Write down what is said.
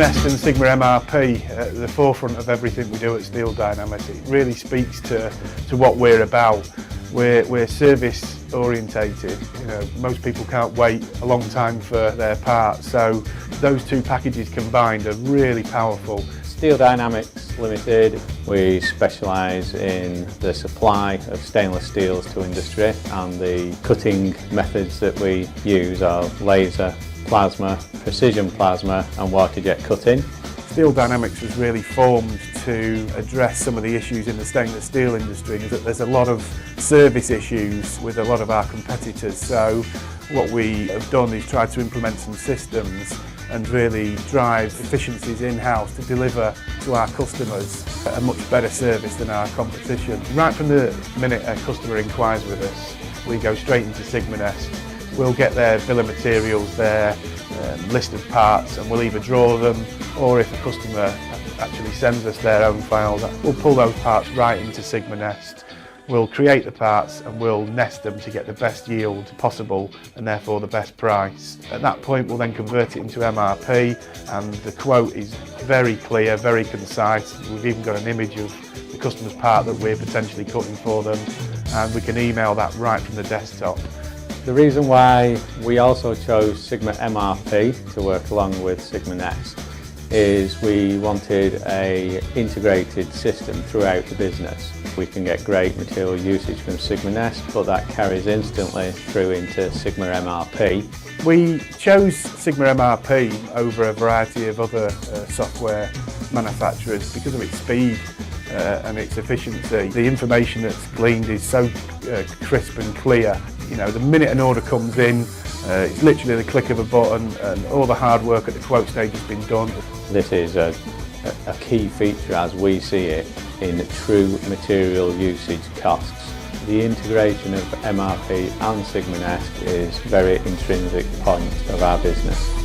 SigmaNEST and SigmaMRP at the forefront of everything we do at Steel Dynamics. It really speaks to what we're about. We're service orientated. You know, most people can't wait a long time for their parts, so those two packages combined are really powerful. Steel Dynamics Limited, we specialise in the supply of stainless steels to industry, and the cutting methods that we use are laser, plasma, precision plasma and waterjet cutting. Steel Dynamics was really formed to address some of the issues in the stainless steel industry. There's a lot of service issues with a lot of our competitors, so what we have done is try to implement some systems and really drive efficiencies in-house to deliver to our customers a much better service than our competition. Right from the minute a customer inquires with us, we go straight into SigmaNEST. We'll get their bill of materials, their list of parts, and we'll either draw them, or if a customer actually sends us their own file, we'll pull those parts right into SigmaNEST. We'll create the parts and we'll nest them to get the best yield possible and therefore the best price. At that point we'll then convert it into MRP, and the quote is very clear, very concise. We've even got an image of the customer's part that we're potentially cutting for them, and we can email that right from the desktop. The reason why we also chose SigmaMRP to work along with SigmaNEST is we wanted an integrated system throughout the business. We can get great material usage from SigmaNEST, but that carries instantly through into SigmaMRP. We chose SigmaMRP over a variety of other software manufacturers because of its speed and its efficiency. The information that's gleaned is so crisp and clear. You know, the minute an order comes in, it's literally the click of a button, and all the hard work at the quote stage has been done. This is a key feature as we see it in true material usage costs. The integration of MRP and SigmaNEST is a very intrinsic point of our business.